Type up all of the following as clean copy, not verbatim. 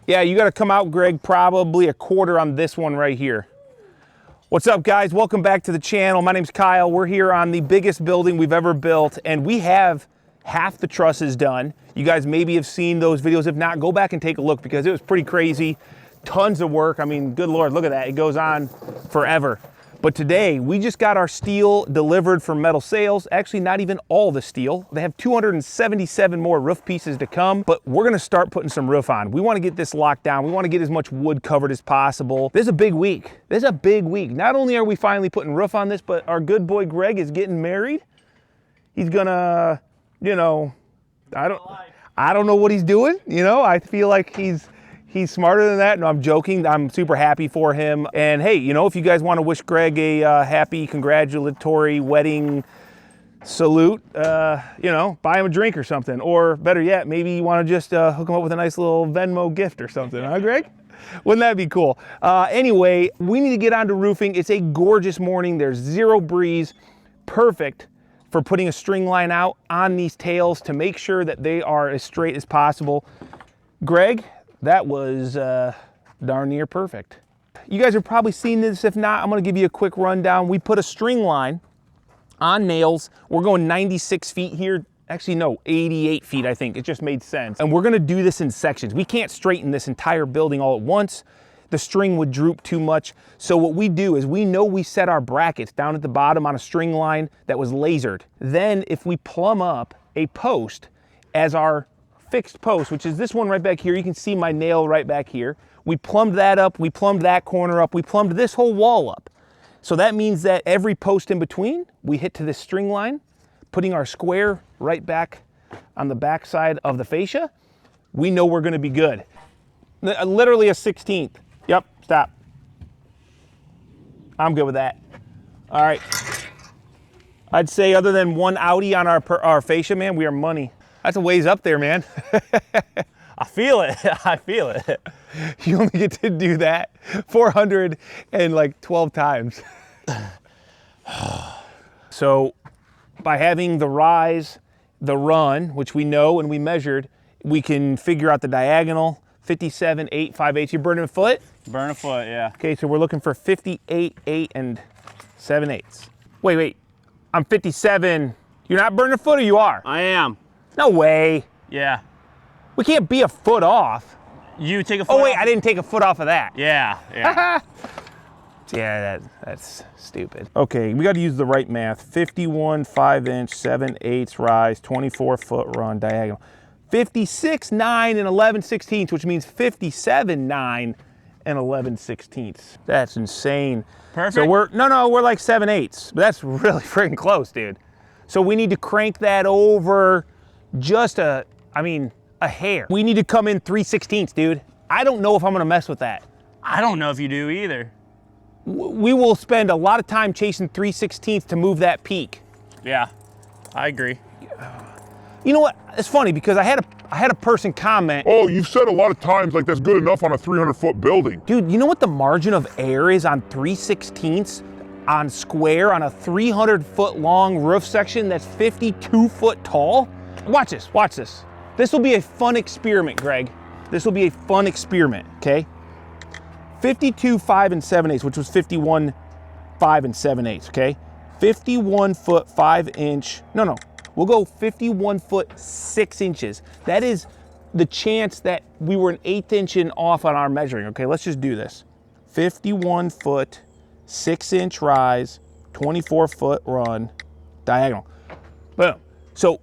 Yeah, you got to come out, Greg, probably a quarter on this one right here. What's up, guys? Welcome back to the channel. My name's Kyle. We're here on the biggest building we've ever built, and we have half the trusses done. You guys maybe have seen those videos. If not, go back and take a look because it was pretty crazy. Tons of work. I mean, good Lord, look at that. It goes on forever. But today, we just got our steel delivered for metal sales. Actually, not even all the steel. They have 277 more roof pieces to come, but we're gonna start putting some roof on. We wanna get this locked down. We wanna get as much wood covered as possible. This is a big week. This is a big week. Not only are we finally putting roof on this, but our good boy Greg is getting married. He's gonna, you know, I don't know what he's doing. You know, I feel like he's smarter than that. No, I'm joking. I'm super happy for him. And hey, you know, if you guys want to wish Greg a happy, congratulatory wedding salute, you know, buy him a drink or something. Or better yet, maybe you want to just hook him up with a nice little Venmo gift or something, huh, Greg? Wouldn't that be cool? Anyway, we need to get on to roofing. It's a gorgeous morning. There's zero breeze. Perfect for putting a string line out on these tails to make sure that they are as straight as possible. Greg, that was darn near perfect. You guys have probably seen this. If not, I'm gonna give you a quick rundown. We put a string line on nails. We're going 96 feet here. Actually, no, 88 feet, I think. It just made sense. And we're gonna do this in sections. We can't straighten this entire building all at once. The string would droop too much. So what we do is we know we set our brackets down at the bottom on a string line that was lasered. Then if we plumb up a post as our fixed post, which is this one right back here. You can see my nail right back here. We plumbed that up, we plumbed that corner up, we plumbed this whole wall up. So that means that every post in between, we hit to this string line, putting our square right back on the back side of the fascia. We know we're gonna be good. Literally a 16th. Yep, stop. I'm good with that. All right. I'd say other than one Audi on our fascia, man, we are money. That's a ways up there, man. I feel it, I feel it. You only get to do that 412 times. So by having the rise, the run, which we know and we measured, we can figure out the diagonal, 57, 8, 5/8. You're burning a foot? Burn a foot, yeah. Okay, so we're looking for 58, 8, and 7/8. Wait, I'm 57. You're not burning a foot or you are? I am. No way. Yeah. We can't be a foot off. You take a foot Oh wait, off? I didn't take a foot off of that. Yeah, yeah. Yeah, that's stupid. Okay, we got to use the right math. 51 5-inch, 7/8 rise, 24 foot run diagonal. 56 9 and 11/16, which means 57 9 and 11/16. That's insane. Perfect. So we're like 7/8. But that's really freaking close, dude. So we need to crank that over just a hair. We need to come in 3/16, dude. I don't know if I'm gonna mess with that. I don't know if you do either. We will spend a lot of time chasing 3/16 to move that peak. Yeah, I agree. You know what? It's funny because I had a person comment. Oh, you've said a lot of times like that's good enough on a 300-foot building. Dude, you know what the margin of error is on 3/16 on square on a 300-foot long roof section that's 52 foot tall? Watch this, watch this. This will be a fun experiment, Greg. This will be a fun experiment, okay? 52 5 and 7/8, which was 51 5 and 7/8, okay? 51 foot 5-inch, we'll go 51 foot 6 inches. That is the chance that we were an 1/8 inch off on our measuring, okay? Let's just do this. 51 foot 6-inch rise, 24 foot run, diagonal. Boom. So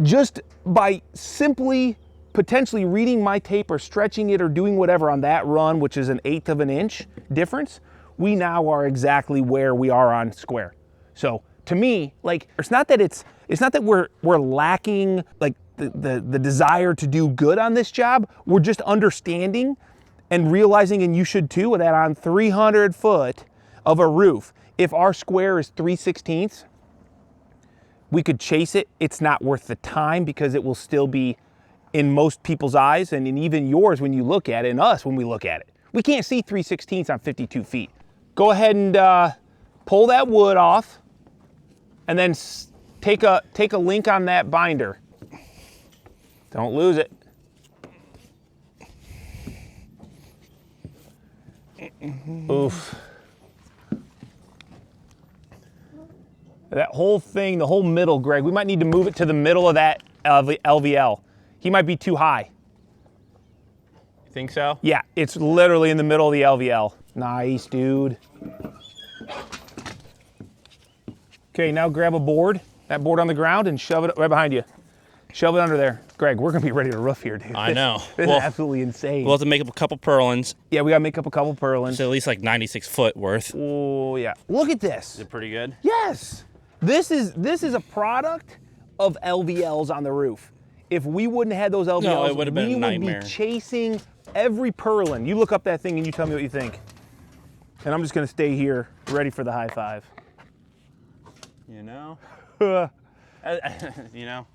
just by simply potentially reading my tape or stretching it or doing whatever on that run, which is an 1/8 of an inch difference, we now are exactly where we are on square. So to me, like, it's not that we're lacking like the desire to do good on this job. We're just understanding and realizing, and you should too, that on 300 foot of a roof, if our square is 3/16, we could chase it. It's not worth the time because it will still be in most people's eyes and in even yours when you look at it and us when we look at it. We can't see 3/16 on 52 feet. Go ahead and pull that wood off and then take a link on that binder. Don't lose it. Oof. That whole thing, the whole middle, Greg, we might need to move it to the middle of that LVL. He might be too high. You think so? Yeah, it's literally in the middle of the LVL. Nice, dude. Okay, now grab a board, that board on the ground, and shove it right behind you. Shove it under there. Greg, we're gonna be ready to roof here, dude. I know. This is absolutely insane. We'll have to make up a couple purlins. Yeah, we gotta make up a couple purlins. So at least like 96 foot worth. Oh yeah, look at this. Is it pretty good? Yes, this is a product of LVLs on the roof. If we wouldn't have had those LVLs, No, it would have been a nightmare. We would be chasing every purlin. You look up that thing and you tell me what you think. And I'm just gonna stay here, ready for the high five. You know? You know?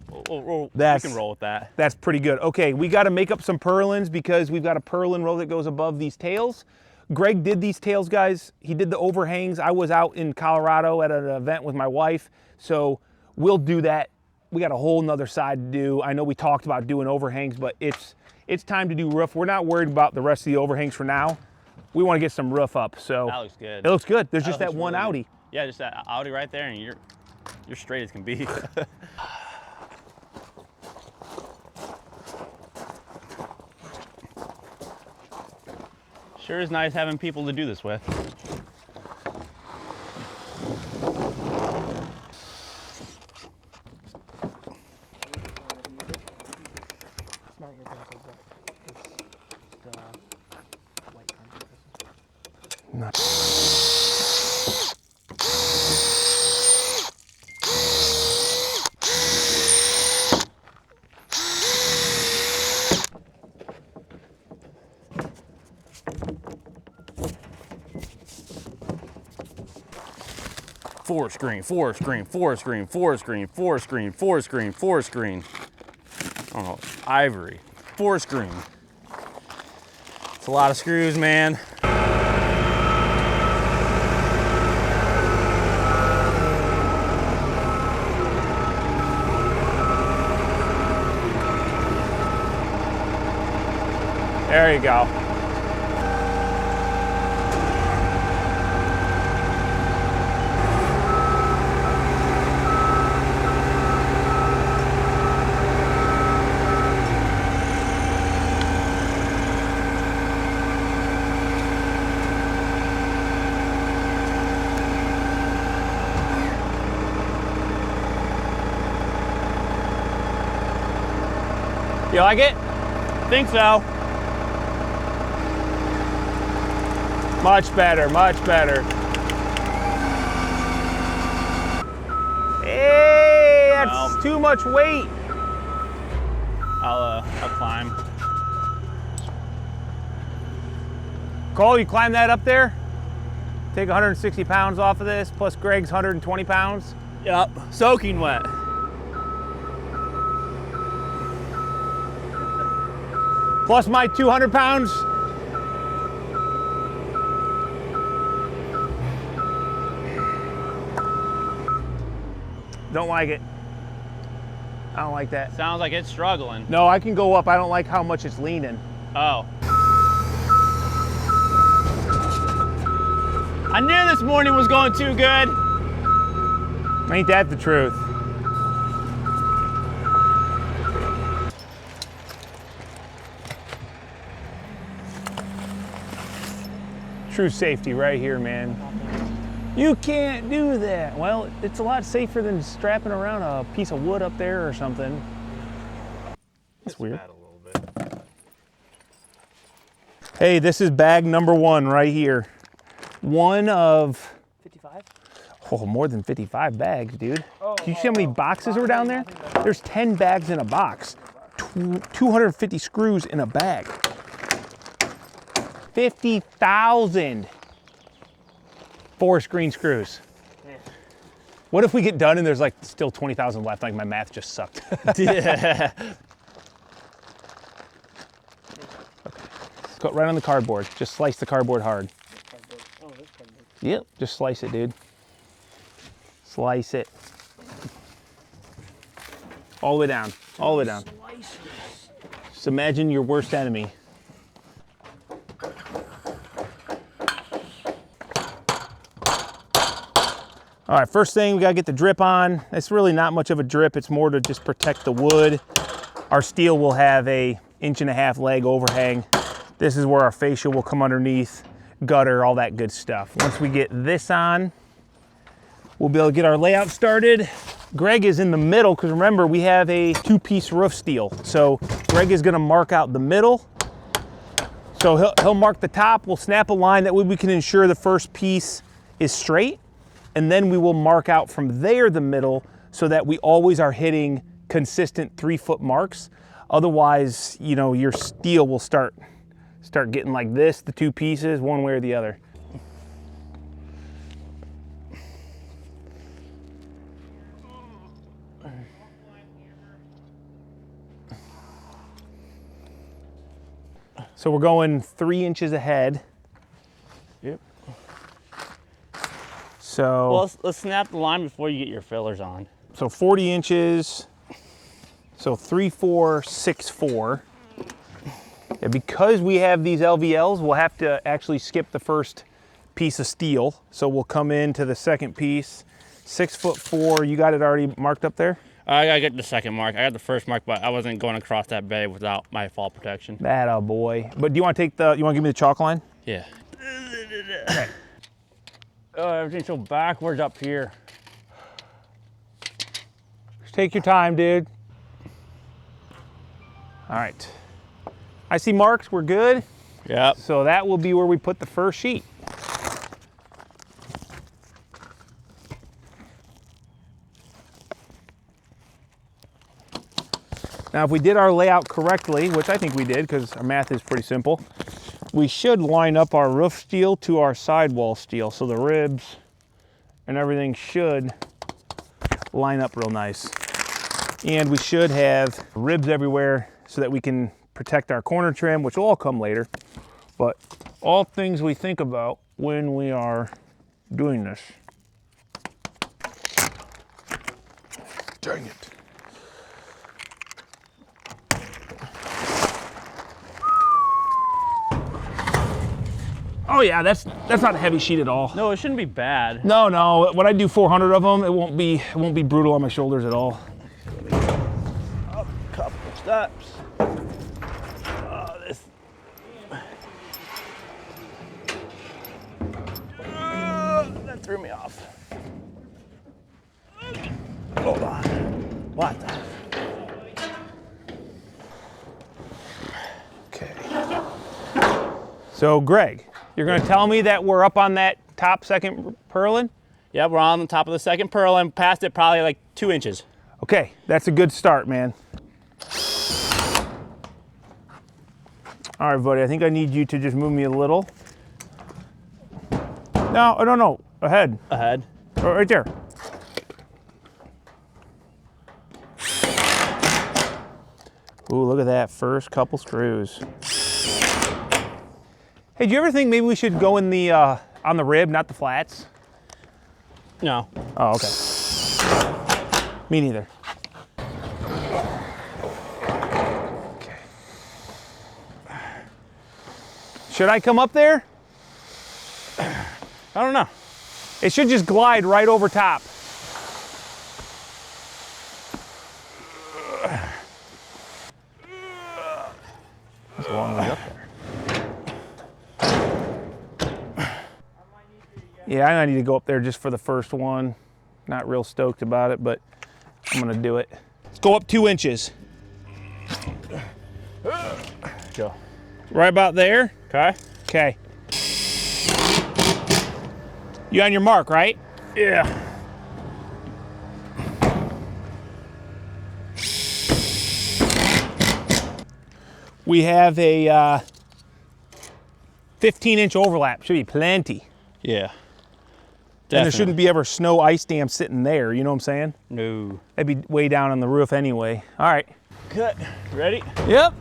We can roll with that. That's pretty good. Okay, we got to make up some purlins because we've got a purlin row that goes above these tails. Greg did these tails, guys. He did the overhangs. I was out in Colorado at an event with my wife, so we'll do that. We got a whole nother side to do. I know we talked about doing overhangs, but it's time to do roof. We're not worried about the rest of the overhangs for now. We want to get some roof up. So That looks good. It looks good. There's just That that looks one really Audi. good. Yeah, just that Audi right there, and you're straight as can be. Sure is nice having people to do this with. Four screen, four screen, four screen, four screen, four screen, four screen, four screen. Oh, ivory, four screen. It's a lot of screws, man. There you go. You like it? Think so. Much better, much better. Hey, that's too much weight. I'll climb. Cole, you climb that up there? Take 160 pounds off of this, plus Greg's 120 pounds. Yep, soaking wet. Plus my 200 pounds. Don't like it. I don't like that. Sounds like it's struggling. No, I can go up. I don't like how much it's leaning. Oh. I knew this morning was going too good. Ain't that the truth? True safety right here, man. You can't do that. Well, it's a lot safer than strapping around a piece of wood up there or something. That's weird. A little bit. Hey, this is bag number 1 right here. One of 55? Oh, more than 55 bags, dude. Can you see how many boxes were down there? There's 10 bags in a box. 250 screws in a bag. 50,000 4-screen screws. What if we get done and there's like still 20,000 left? Like my math just sucked. Yeah. Go right on the cardboard. Just slice the cardboard hard. Yep, just slice it, dude. Slice it. All the way down, all the way down. Just imagine your worst enemy. All right, first thing, we gotta get the drip on. It's really not much of a drip. It's more to just protect the wood. Our steel will have a 1.5 inch leg overhang. This is where our fascia will come underneath, gutter, all that good stuff. Once we get this on, we'll be able to get our layout started. Greg is in the middle, because remember, we have a 2-piece roof steel. So Greg is gonna mark out the middle. So he'll mark the top, we'll snap a line, that way we can ensure the first piece is straight. And then we will mark out from there the middle, so that we always are hitting consistent 3-foot marks. Otherwise, you know, your steel will start getting like this, the 2 pieces, one way or the other. So we're going 3 inches ahead. Yep. So well, let's snap the line before you get your fillers on. So 40 inches, so 3, 4, 6, 4. And because we have these LVLs, we'll have to actually skip the first piece of steel. So we'll come into the second piece, 6'4". You got it already marked up there? I gotta get the second mark. I got the first mark, but I wasn't going across that bay without my fall protection. That a boy. But do you want to take you want to give me the chalk line? Yeah. Okay. Oh, everything's so backwards up here. Just take your time, dude. All right. I see marks, we're good. Yep. So that will be where we put the first sheet. Now, if we did our layout correctly, which I think we did because our math is pretty simple, we should line up our roof steel to our sidewall steel. So the ribs and everything should line up real nice. And we should have ribs everywhere so that we can protect our corner trim, which will all come later. But all things we think about when we are doing this. Dang it. Oh yeah, that's not a heavy sheet at all. No, it shouldn't be bad. No. When I do 400 of them, it won't be brutal on my shoulders at all. Up a couple steps. That threw me off. Hold on. What the? Okay. So Greg, you're gonna tell me that we're up on that top second purlin? Yeah, we're on the top of the second purlin, past it probably like 2 inches. Okay, that's a good start, man. All right, buddy, I think I need you to just move me a little. No, ahead. Ahead. Oh, right there. Ooh, look at that, first couple screws. Hey, do you ever think maybe we should go in the on the rib, not the flats? No. Oh, okay. Me neither. Okay. Should I come up there? I don't know. It should just glide right over top. That's a long way up there. Yeah, I need to go up there just for the first one. Not real stoked about it, but I'm gonna do it. Let's go up 2 inches. Go. Right about there? Okay. Okay. You on your mark, right? Yeah. We have a 15-inch overlap. Should be plenty. Yeah. And there shouldn't be ever snow ice dam sitting there, you know what I'm saying? No. That'd be way down on the roof anyway. All right. Good. Ready? Yep.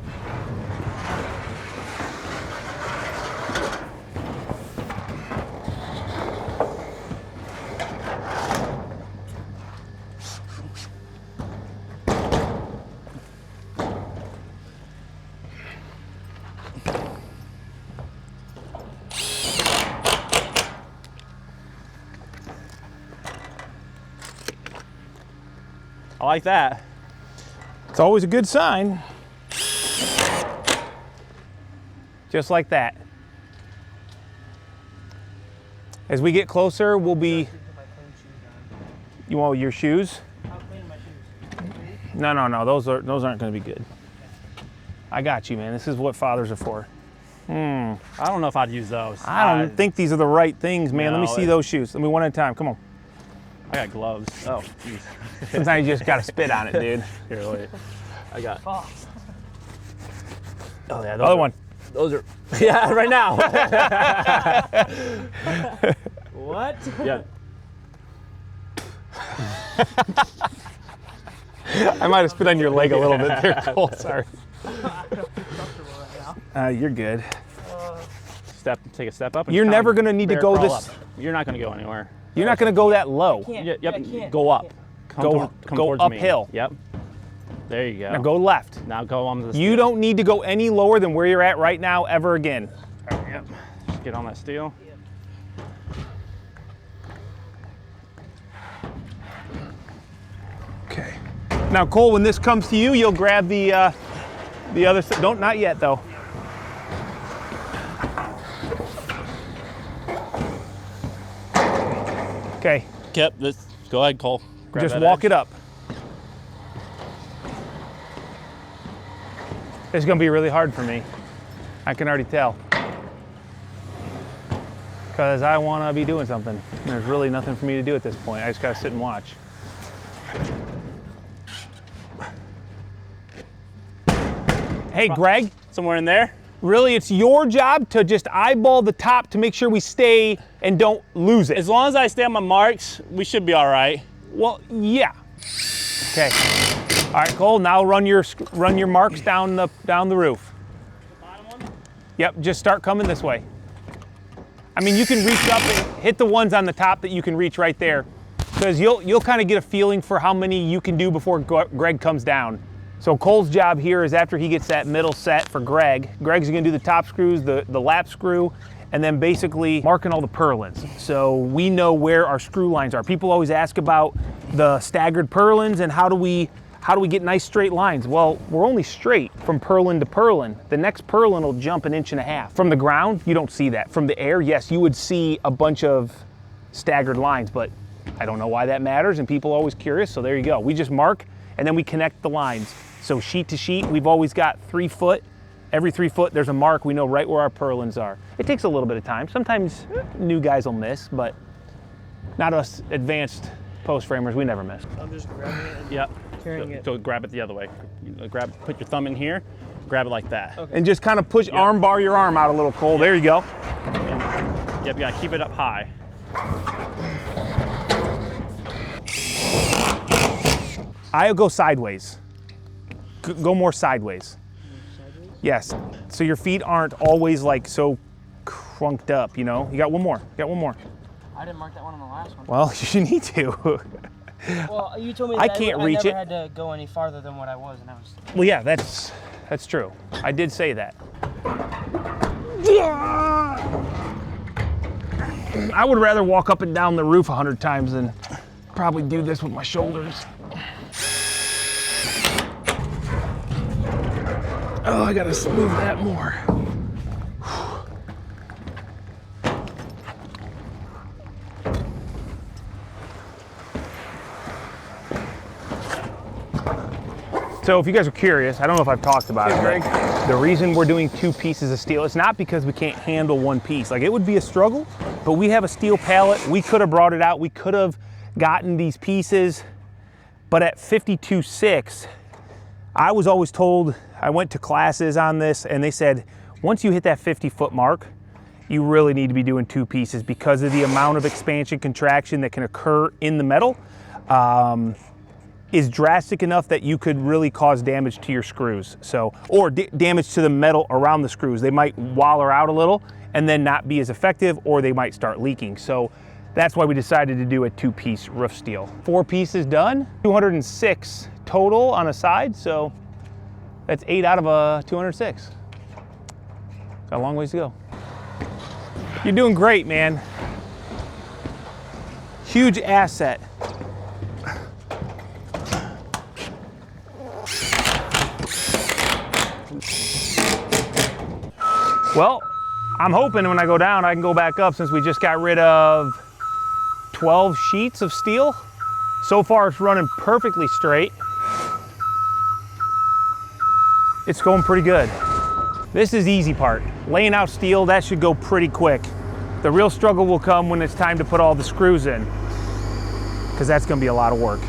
I like that. It's always a good sign. Just like that. As we get closer, we'll be... You want your shoes? I'll clean my shoes. No. Those aren't going to be good. I got you, man. This is what fathers are for. I don't know if I'd use those. I don't think these are the right things, man. Let me No, see those shoes. Let me one at a time. Come on. I got gloves. Oh, jeez. Sometimes you just got to spit on it, dude. Here, wait. I got. Oh, Oh yeah. Other one. Those are. Yeah, right now. what? Yeah. I might have spit on your leg a little bit there, Cole. Sorry. I don't feel comfortable right now. You're good. Take a step up. And You're just never kinda going to need to bear go crawl this. up. You're not going to go anywhere. You're not going to go that low. Can't. Yep. I can't. Go I up. can't. Come Go towards me. uphill. Yep. There you go. Now go left. Now go on the. You don't need to go any lower than where you're at right now ever again. Yep. Just get on that steel. Okay. Now, Cole, when this comes to you, you'll grab the other side. Don't, not yet, though. Okay, Yep. Go ahead, Cole. Grab just that walk edge. it up. It's gonna be really hard for me. I can already tell. Because I wanna be doing something. There's really nothing for me to do at this point. I just gotta sit and watch. Hey, Greg, Somewhere in there. really it's your job to just eyeball the top to make sure we stay and don't lose it. As long as I stay on my marks, we should be all right. Well, yeah. Okay. All right, Cole. Now run your marks down the roof. The bottom one. Yep. Just start coming this way. I mean, you can reach up and hit the ones on the top that you can reach right there, because you'll kind of get a feeling for how many you can do before Greg comes down. So Cole's job here is after he gets that middle set for Greg's gonna do the top screws, the lap screw, and then basically marking all the purlins. So we know where our screw lines are. People always ask about the staggered purlins and how do we get nice straight lines? Well, we're only straight from purlin to purlin. The next purlin will jump 1.5 inches. From the ground, you don't see that. From the air, yes, you would see a bunch of staggered lines, but I don't know why that matters, and people are always curious, so there you go. We just mark, and then we connect the lines. So sheet to sheet, we've always got 3 foot. Every 3 foot, there's a mark. We know right where our purlins are. It takes a little bit of time. Sometimes new guys will miss, but not us advanced post framers, we never miss. I'm just grabbing it and Yep. carrying it. So grab it the other way. Put your thumb in here, grab it like that. Okay. And just kind of push, arm bar your arm out a little, Cole. There you go. Yep, you gotta keep it up high. I'll go sideways. Go more sideways. Sideways? Yes. So your feet aren't always like so crunked up, you know? You got one more. I didn't mark that one on the last one. Well, you need to. Well, you told me I that can't I reach never it. had to go any farther than what I was, and I was. Well, yeah, that's true. I did say that. I would rather walk up and down the roof 100 times than probably do this with my shoulders. Oh, I gotta smooth that more. So if you guys are curious, I don't know if I've talked about it, Greg. The reason we're doing 2 pieces of steel, it's not because we can't handle 1 piece. Like, it would be a struggle, but we have a steel pallet. We could have brought it out. We could have gotten these pieces, but at 52.6, I was always told, I went to classes on this, and they said, once you hit that 50-foot mark, you really need to be doing 2 pieces because of the amount of expansion, contraction that can occur in the metal. Is drastic enough that you could really cause damage to your screws. So, or damage to the metal around the screws. They might waller out a little and then not be as effective, or they might start leaking. So that's why we decided to do a 2-piece roof steel. 4 pieces done, 206 total on a side. So that's 8 out of a 206. Got a long ways to go. You're doing great, man. Huge asset. Well, I'm hoping when I go down, I can go back up since we just got rid of 12 sheets of steel. So far, it's running perfectly straight. It's going pretty good. This is the easy part. Laying out steel, that should go pretty quick. The real struggle will come when it's time to put all the screws in, because that's gonna be a lot of work.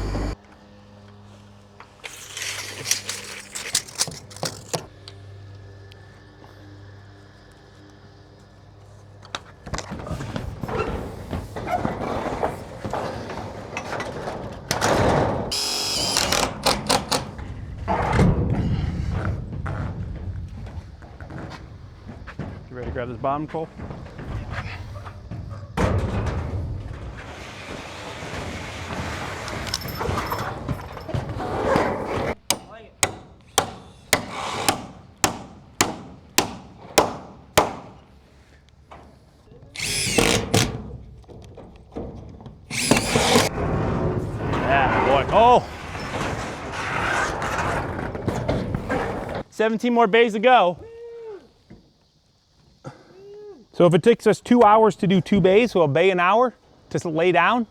You ready to grab this bottom, Cole? Yeah, boy. Oh! 17 more bays to go. So if it takes us 2 hours to do 2 bays, so a bay an hour to lay down.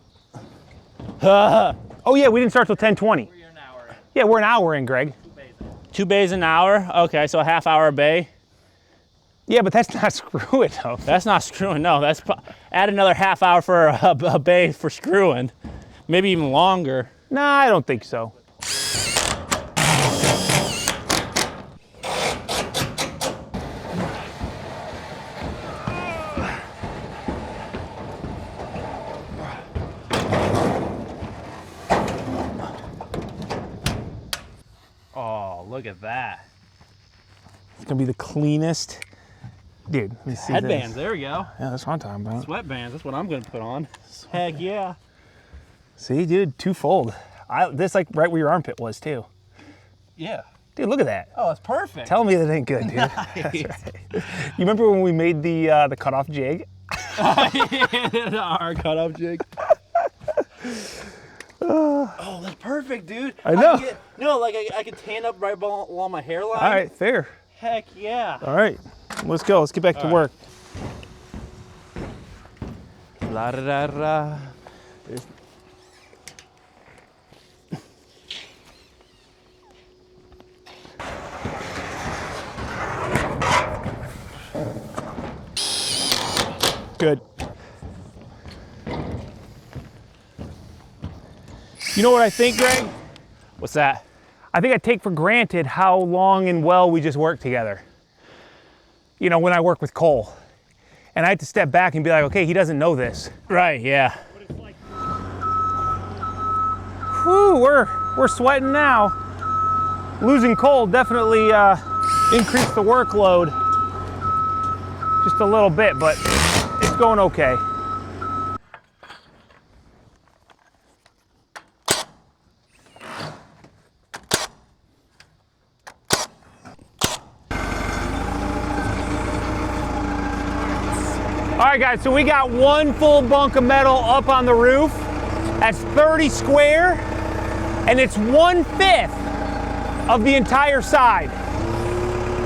Oh yeah, we didn't start till 10:20. We're an hour in. Yeah, we're an hour in, Greg. 2 bays an hour. Okay, so a half hour a bay. Yeah, but that's not screw it though. That's not screwing. No, that's add another half hour for a bay for screwing. Maybe even longer. Nah, I don't think so. Oh, look at that. It's gonna be the cleanest. Dude, let me see Headbands, this. there we go. Yeah, that's what I'm talking about. Sweatbands, that's what I'm gonna put on. Heck yeah. See, dude, twofold. This like right where your armpit was too. Yeah. Dude, look at that. Oh, it's perfect. Tell me that ain't good, dude. That's right. You remember when we made the cutoff jig? Our cutoff jig. Oh, that's perfect, dude. I know. I could tan up right along my hairline. All right, fair. Heck yeah. All right, let's go. Let's get back to work. La da da da. Good. You know what I think, Greg? What's that? I think I take for granted how long and well we just work together. You know, when I work with Cole. And I had to step back and be like, okay, he doesn't know this. Right, yeah. Whew, we're sweating now. Losing Cole definitely increased the workload just a little bit, but it's going okay. All right, guys, so we got one full bunk of metal up on the roof. That's 30 square, and it's 1/5 of the entire side,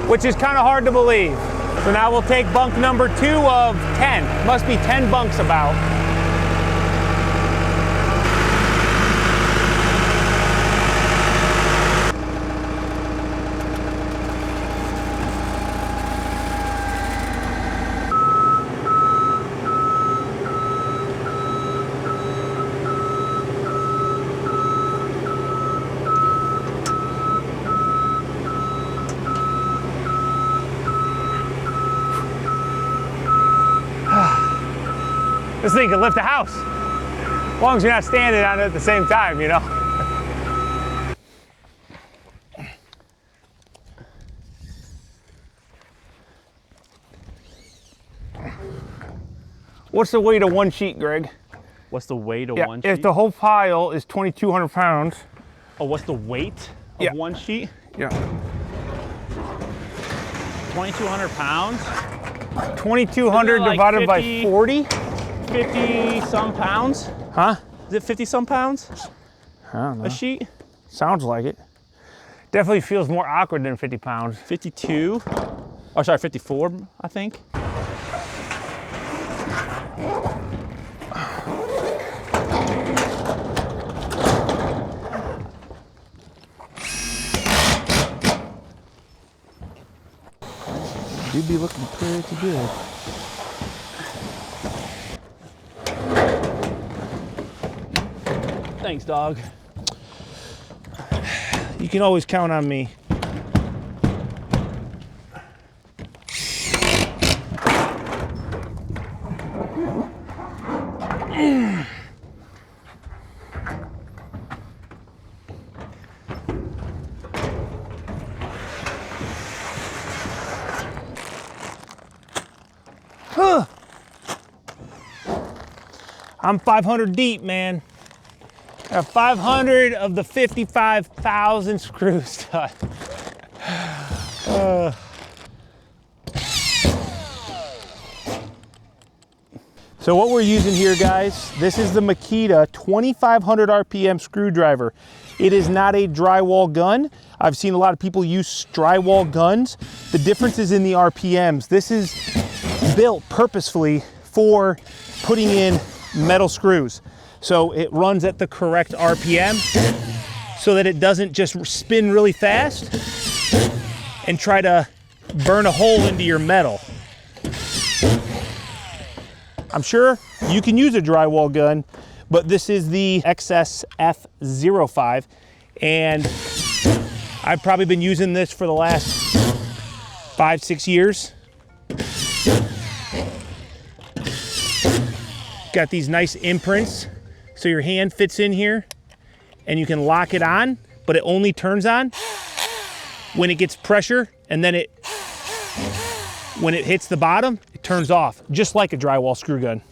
which is kind of hard to believe. So now we'll take bunk number 2 of 10. Must be 10 bunks about. This thing can lift a house, as long as you're not standing on it at the same time, you know? What's the weight of one sheet, Greg? What's the weight of Yeah, one sheet? if the whole pile is 2,200 pounds. Oh, what's the weight of Yeah. one sheet? Yeah. 2,200 pounds? 2,200 Isn't it like divided 50? by 40? 50 some pounds? Huh? Is it 50 some pounds I don't know. a sheet? Sounds like it. Definitely feels more awkward than 50 pounds. 52? Oh, sorry, 54, I think. You'd be looking pretty good. Thanks, dog. You can always count on me. I'm 500 deep, man. I have 500 of the 55,000 screws done. So what we're using here, guys, this is the Makita 2500 RPM screwdriver. It is not a drywall gun. I've seen a lot of people use drywall guns. The difference is in the RPMs. This is built purposefully for putting in metal screws. So it runs at the correct RPM so that it doesn't just spin really fast and try to burn a hole into your metal. I'm sure you can use a drywall gun, but this is the XSF05, and I've probably been using this for the last 5-6 years. Got these nice imprints, so your hand fits in here, and you can lock it on, but it only turns on when it gets pressure, and then when it hits the bottom, it turns off, just like a drywall screw gun.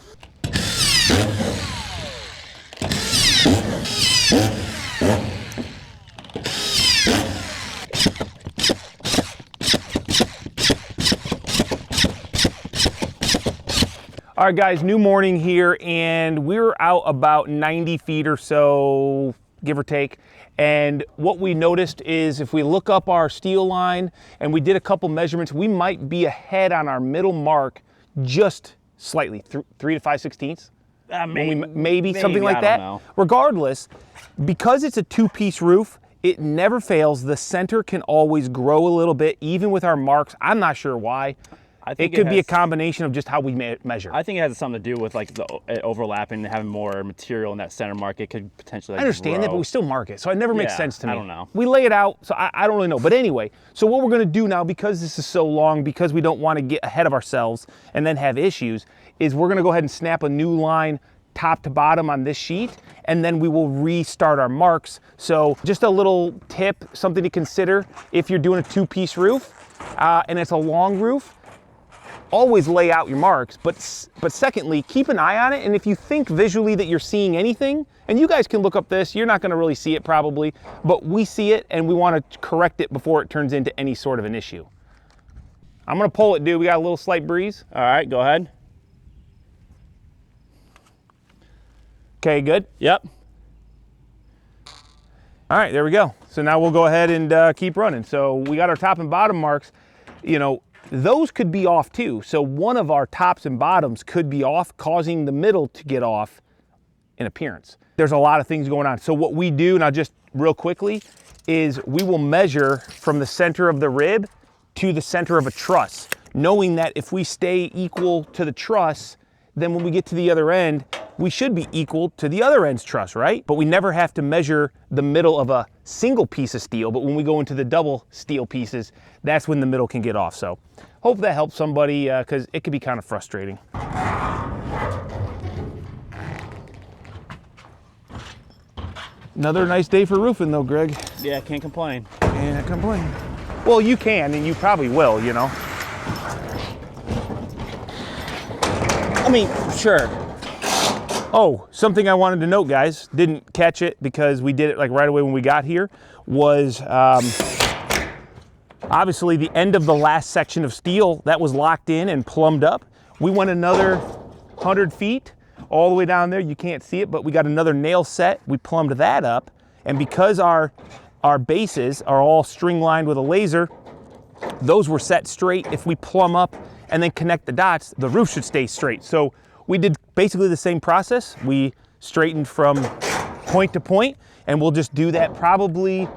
All right, guys, new morning here, and we're out about 90 feet or so, give or take. And what we noticed is if we look up our steel line and we did a couple measurements, we might be ahead on our middle mark just slightly, 3 to 5/16. Maybe something like that. Know. Regardless, because it's a two-piece roof, it never fails. The center can always grow a little bit, even with our marks. I'm not sure why. I think it could be a combination of just how we measure. I think it has something to do with like the overlapping and having more material in that center mark. It could potentially. I understand that, but we still mark it, so it never makes sense to me. I don't know. We lay it out, so I don't really know. But anyway, so what we're going to do now, because this is so long, because we don't want to get ahead of ourselves and then have issues, is we're going to go ahead and snap a new line top to bottom on this sheet, and then we will restart our marks. So just a little tip, something to consider if you're doing a two-piece roof and it's a long roof. Always lay out your marks, but secondly, keep an eye on it. And if you think visually that you're seeing anything, and you guys can look up this, you're not going to really see it probably, but we see it and we want to correct it before it turns into any sort of an issue. I'm going to pull it, dude. We got a little slight breeze. All right, go ahead. Okay, good. Yep. All right, there we go. So now we'll go ahead and keep running. So we got our top and bottom marks. You know, those could be off too. So one of our tops and bottoms could be off, causing the middle to get off in appearance. There's a lot of things going on. So what we do, now just real quickly, is we will measure from the center of the rib to the center of a truss, knowing that if we stay equal to the truss, then when we get to the other end, we should be equal to the other end's truss, right? But we never have to measure the middle of a single piece of steel, but when we go into the double steel pieces, that's when the middle can get off. So hope that helps somebody, because it could be kind of frustrating. Another nice day for roofing though, Greg. Yeah, can't complain. Can't complain. Well, you can, and you probably will, you know. I mean, sure. Oh, something I wanted to note, guys, didn't catch it because we did it like right away when we got here, was obviously the end of the last section of steel that was locked in and plumbed up. We went another 100 feet all the way down there. You can't see it, but we got another nail set. We plumbed that up. And because our bases are all string lined with a laser, those were set straight. If we plumb up and then connect the dots, the roof should stay straight. So we did basically the same process. We straightened from point to point, and we'll just do that probably.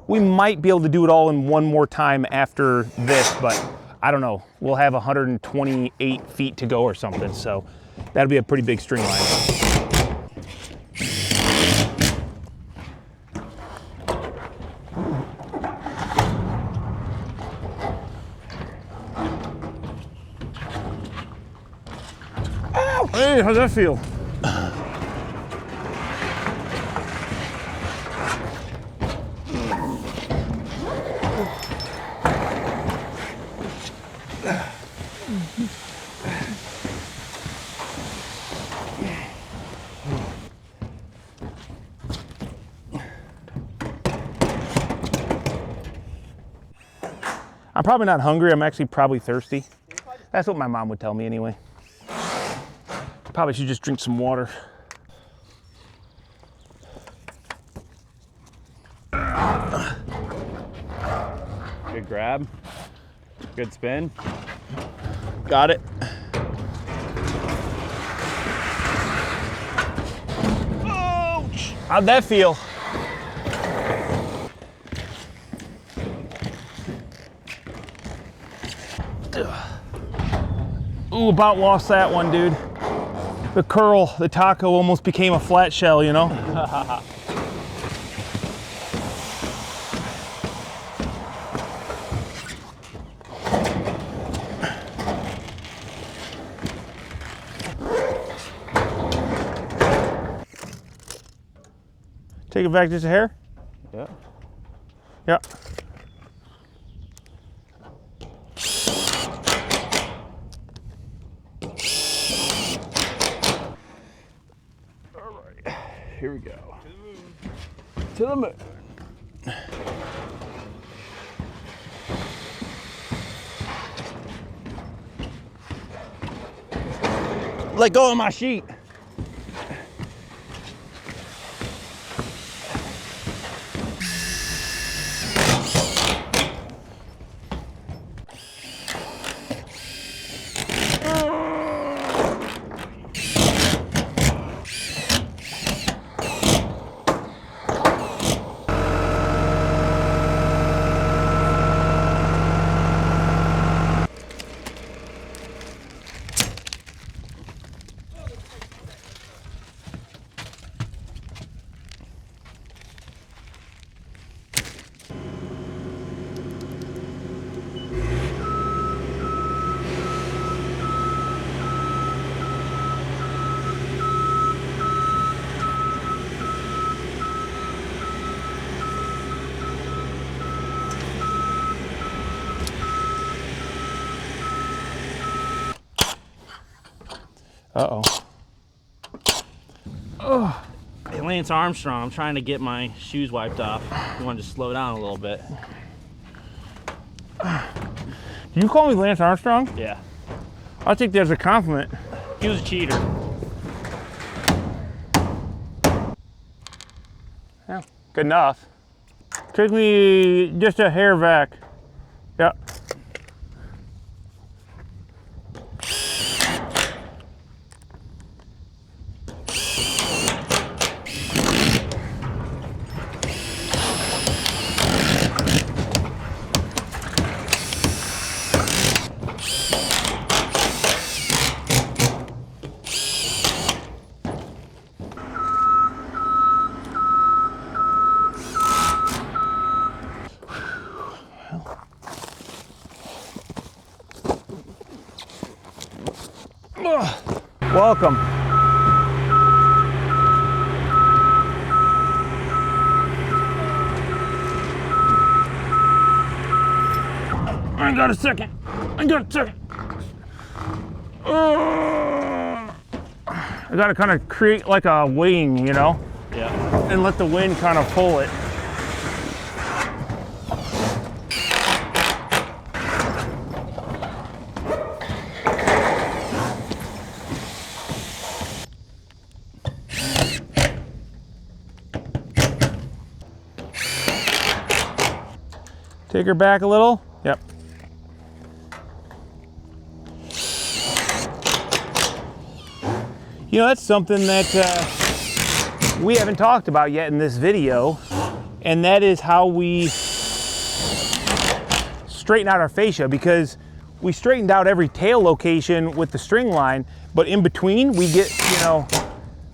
We might be able to do it all in one more time after this, but I don't know. We'll have 128 feet to go or something, so that'll be a pretty big string line. Ow! Hey, how's that feel? I'm probably not hungry. I'm actually probably thirsty. That's what my mom would tell me anyway. Probably should just drink some water. Good grab. Good spin. Got it. Ouch! How'd that feel? Ooh, about lost that one, dude. The curl, the taco almost became a flat shell, you know? Take it back just a hair? Yeah. Yeah. All right, here we go. To the moon. Let go of my sheet. Uh-oh. Oh. Hey, Lance Armstrong, I'm trying to get my shoes wiped off. You want to just slow down a little bit? Do you call me Lance Armstrong? Yeah. I think there's a compliment. He was a cheater. Yeah, good enough. Take me just a hair back. Yep. Welcome. I got a second. I gotta kind of create like a wing, you know? Yeah. And let the wind kind of pull it. Take her back a little. Yep. You know, that's something that we haven't talked about yet in this video, and that is how we straighten out our fascia, because we straightened out every tail location with the string line, but in between we get, you know,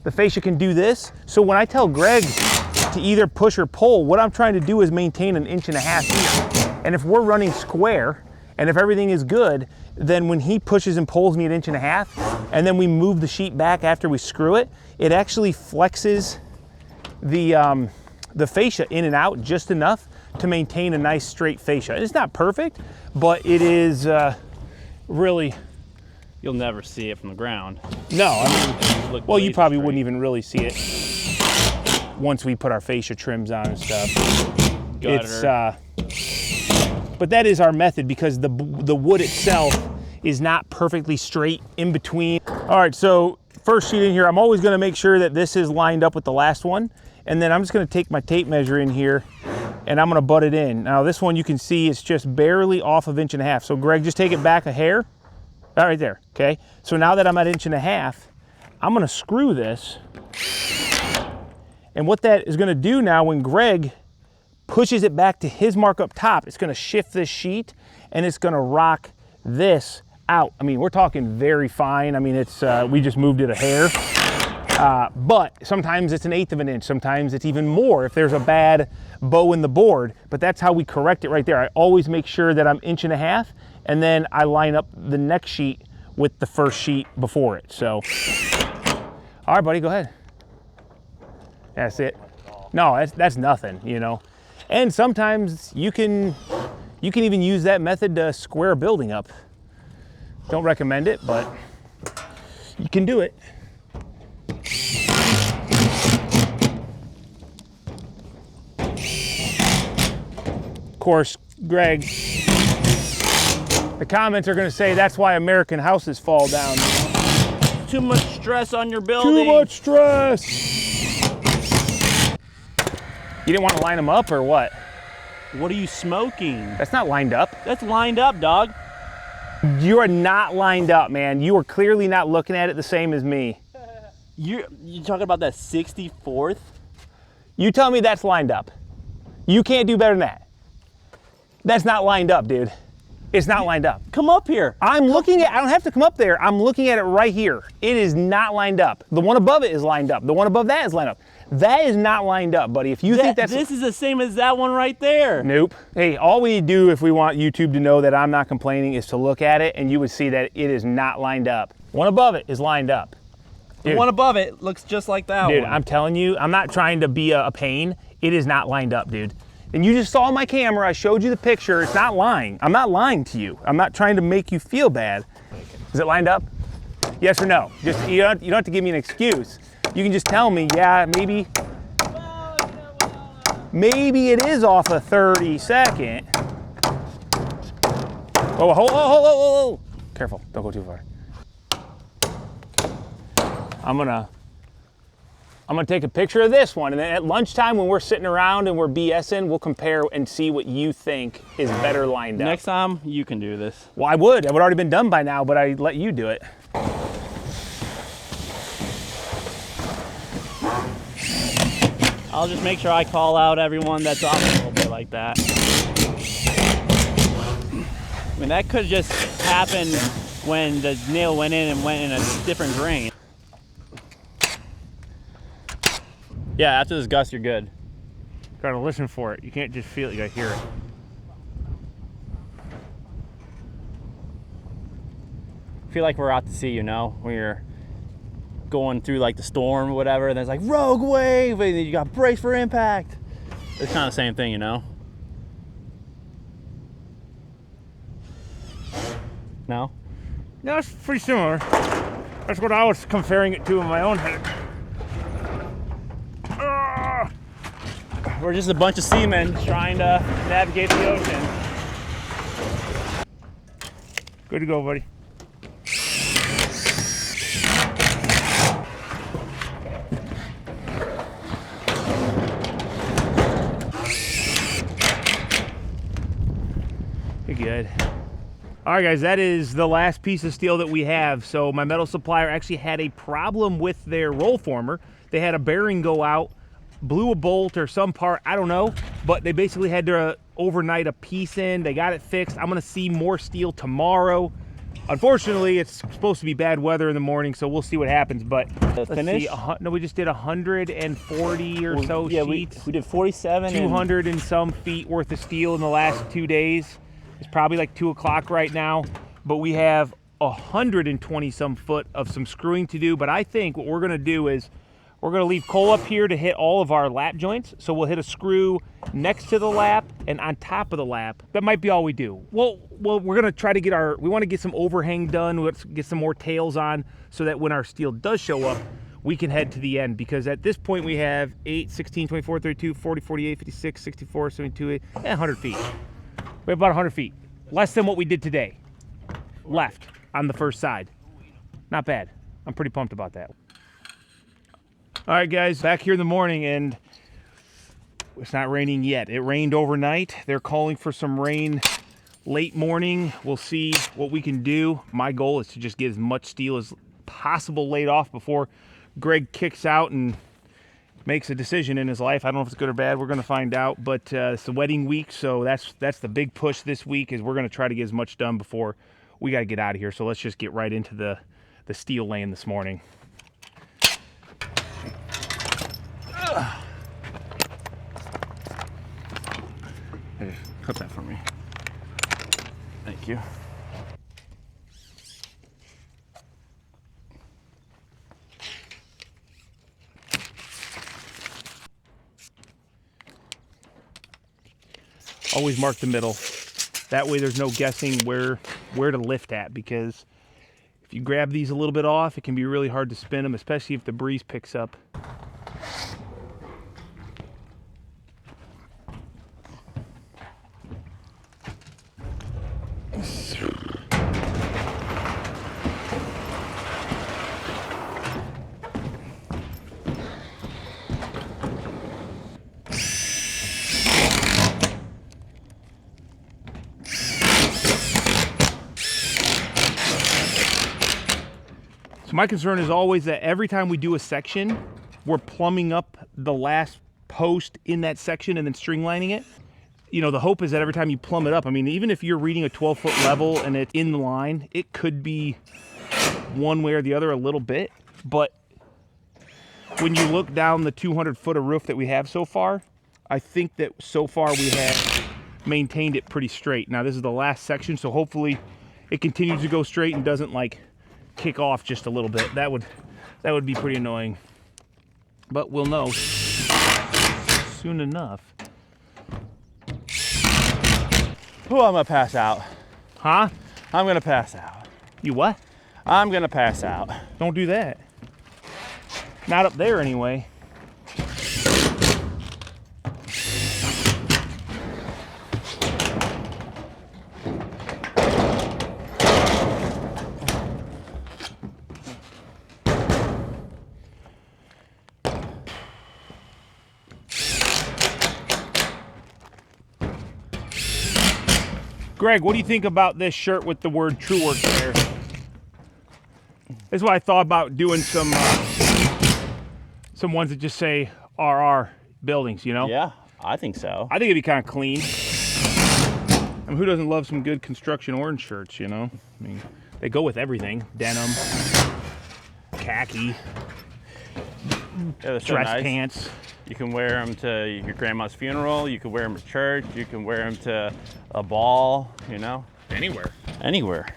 the fascia can do this. So when I tell Greg to either push or pull, what I'm trying to do is maintain 1.5 inches here. And if we're running square, and if everything is good, then when he pushes and pulls me 1.5 inches, and then we move the sheet back after we screw it, it actually flexes the fascia in and out just enough to maintain a nice straight fascia. It's not perfect, but it is really. You'll never see it from the ground. No, I mean, well, you probably wouldn't even really see it once we put our fascia trims on and stuff. Gutter. But that is our method, because the wood itself is not perfectly straight in between. All right, so first sheet in here, I'm always gonna make sure that this is lined up with the last one. And then I'm just gonna take my tape measure in here and I'm gonna butt it in. Now this one you can see it's just barely off of 1.5 inches. So Greg, just take it back a hair. All right there, okay? So now that I'm at 1.5 inches, I'm gonna screw this. And what that is gonna do now, when Greg pushes it back to his mark up top, it's gonna shift this sheet and it's gonna rock this out. I mean, we're talking very fine. I mean, it's we just moved it a hair. But sometimes it's 1/8 of an inch, sometimes it's even more if there's a bad bow in the board, but that's how we correct it right there. I always make sure that I'm 1.5 inches, and then I line up the next sheet with the first sheet before it. So, all right, buddy, go ahead. That's it. No, that's nothing, you know. And sometimes you can even use that method to square a building up. Don't recommend it, but you can do it. Of course, Greg, the comments are going to say that's why American houses fall down. Too much stress on your building. Too much stress. You didn't want to line them up or what? What are you smoking? That's not lined up. That's lined up, dog. You are not lined up, man. You are clearly not looking at it the same as me. You talking about that 64th? You tell me that's lined up. You can't do better than that. That's not lined up, dude. It's not lined up. Come up here. I'm looking at, I don't have to come up there. I'm looking at it right here. It is not lined up. The one above it is lined up. The one above that is lined up. That is not lined up, buddy. If you think that's... This is the same as that one right there. Nope. Hey, all we do if we want YouTube to know that I'm not complaining is to look at it, and you would see that it is not lined up. One above it is lined up. The Dude. one above it looks just like that Dude, one. I'm telling you, I'm not trying to be a pain. It is not lined up, dude. And you just saw my camera. I showed you the picture. It's not lying. I'm not lying to you. I'm not trying to make you feel bad. Is it lined up? Yes or no? Just you don't have to give me an excuse. You can just tell me, yeah, maybe it is off a 32nd. Oh, hold. Careful, don't go too far. I'm gonna take a picture of this one, and then at lunchtime when we're sitting around and we're BSing, we'll compare and see what you think is better lined up. Next time, you can do this. Well, I would. It would already been done by now, but I let you do it. I'll just make sure I call out everyone that's off a little bit like that. I mean, that could just happen when the nail went in and went in a different grain. Yeah, after this gust, you're good. Gotta listen for it. You can't just feel it, you gotta hear it. I feel like we're out to sea, you know, when you're going through like the storm or whatever, and there's like rogue wave, and then you got brace for impact. It's kind of the same thing, you know? No? No, it's pretty similar. That's what I was comparing it to in my own head. We're just a bunch of seamen trying to navigate the ocean. Good to go, buddy. You're good. All right, guys, that is the last piece of steel that we have. So my metal supplier actually had a problem with their roll former. They had a bearing go out, blew a bolt or some part, I don't know, but they basically had to overnight a piece in. They got it fixed. I'm gonna see more steel tomorrow. Unfortunately, it's supposed to be bad weather in the morning, so we'll see what happens. But let's see. No, we just did 140 or so sheets. We did 47. 200 and some feet worth of steel in the last 2 days. It's probably like 2 o'clock right now, but we have 120 some foot of some screwing to do. But I think what we're gonna do is we're gonna leave Cole up here to hit all of our lap joints. So we'll hit a screw next to the lap and on top of the lap. That might be all we do. Well, we're gonna try to get we wanna get some overhang done. Let's get some more tails on so that when our steel does show up, we can head to the end, because at this point we have 8, 16, 24, 32, 40, 48, 56, 64, 72, 100 feet. We have about 100 feet. Less than what we did today. Left on the first side. Not bad. I'm pretty pumped about that. All right, guys, back here in the morning, and it's not raining yet. It rained overnight. They're calling for some rain late morning. We'll see what we can do. My goal is to just get as much steel as possible laid off before Greg kicks out and makes a decision in his life. I don't know if it's good or bad. We're going to find out. But it's the wedding week, so that's the big push this week, is we're going to try to get as much done before we got to get out of here. So let's just get right into the steel laying this morning. Hey, cut that for me. Thank you. Always mark the middle. That way there's no guessing where to lift at, because if you grab these a little bit off, it can be really hard to spin them, especially if the breeze picks up. My concern is always that every time we do a section, we're plumbing up the last post in that section and then string lining it. You know, the hope is that every time you plumb it up, I mean, even if you're reading a 12-foot level and it's in the line, it could be one way or the other a little bit. But when you look down the 200 foot of roof that we have so far, I think that so far we have maintained it pretty straight. Now, this is the last section, so hopefully it continues to go straight and doesn't like kick off just a little bit. That would be pretty annoying, but we'll know soon enough. Oh, I'm gonna pass out. Huh? I'm gonna pass out. You what? I'm gonna pass out. Don't do that. Not up there anyway. Greg, what do you think about this shirt with the word TrueWorks there? This is what I thought about doing some ones that just say RR buildings, you know? Yeah, I think so. I think it'd be kind of clean. I mean, who doesn't love some good construction orange shirts, you know? I mean, they go with everything. Denim, khaki, Yeah, they're so dress nice. pants. You can wear them to your grandma's funeral. You can wear them to church. You can wear them to a ball, you know? Anywhere. Anywhere.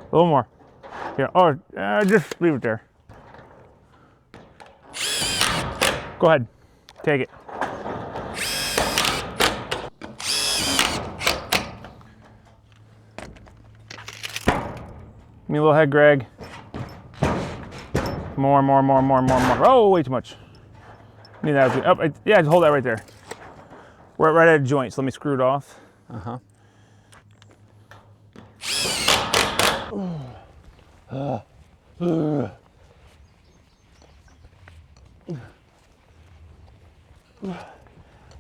A little more. Yeah, or just leave it there. Go ahead, take it. me a little head, Greg. More. Oh, way too much. Need that. Oh, yeah, just hold that right there. We're right at a joint, so let me screw it off. Uh-huh.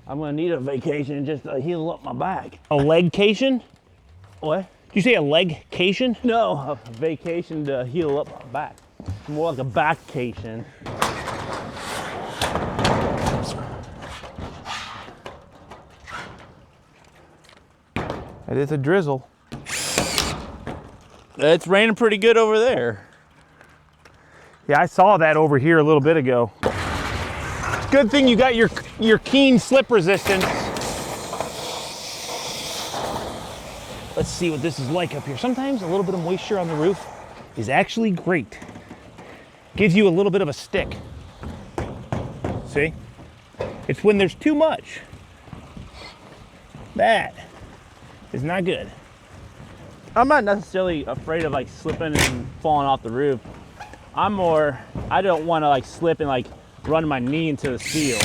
I'm gonna need a vacation just to heal up my back. A legcation? What? Did you say a legcation? No, a vacation to heal up my back. More like a backcation. It is a drizzle. It's raining pretty good over there. Yeah, I saw that over here a little bit ago. Good thing you got your keen slip resistance. Let's see what this is like up here. Sometimes a little bit of moisture on the roof is actually great. Gives you a little bit of a stick. See? It's when there's too much. That is not good. I'm not necessarily afraid of like slipping and falling off the roof. I don't want to like slip and like run my knee into the steel.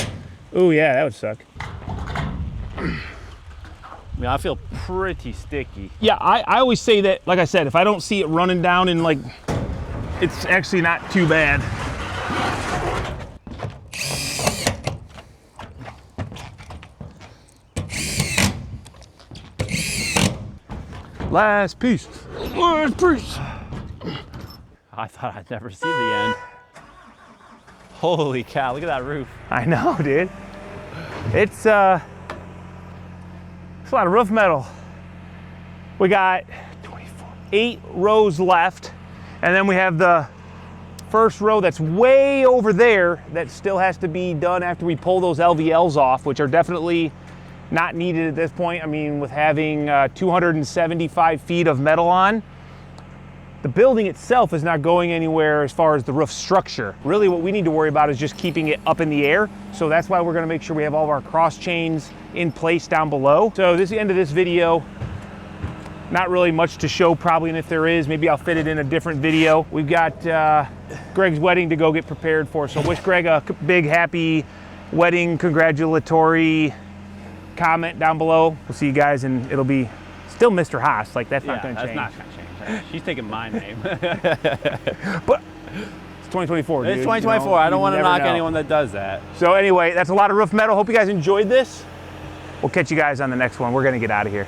Oh yeah, that would suck. I mean, I feel pretty sticky. Yeah, I always say that, like I said, if I don't see it running down and like, it's actually not too bad. Last piece. Last piece. I thought I'd never see the end. Holy cow, look at that roof. I know, dude. It's a lot of roof metal. We got 8 rows left, and then we have the first row that's way over there that still has to be done after we pull those LVLs off, which are definitely not needed at this point. I mean, with having 275 feet of metal on, the building itself is not going anywhere as far as the roof structure. Really what we need to worry about is just keeping it up in the air. So that's why we're gonna make sure we have all of our cross chains in place down below. So this is the end of this video. Not really much to show probably, and if there is, maybe I'll fit it in a different video. We've got Greg's wedding to go get prepared for. So wish Greg a big happy wedding congratulatory comment down below. We'll see you guys, and it'll be still Mr. Haas. Like that's not gonna change. That's not gonna change. She's taking my name. But it's 2024, dude. It's 2024. You know, I don't want to never knock know. anyone that does that. So anyway, that's a lot of roof metal. Hope you guys enjoyed this. We'll catch you guys on the next one. We're gonna get out of here.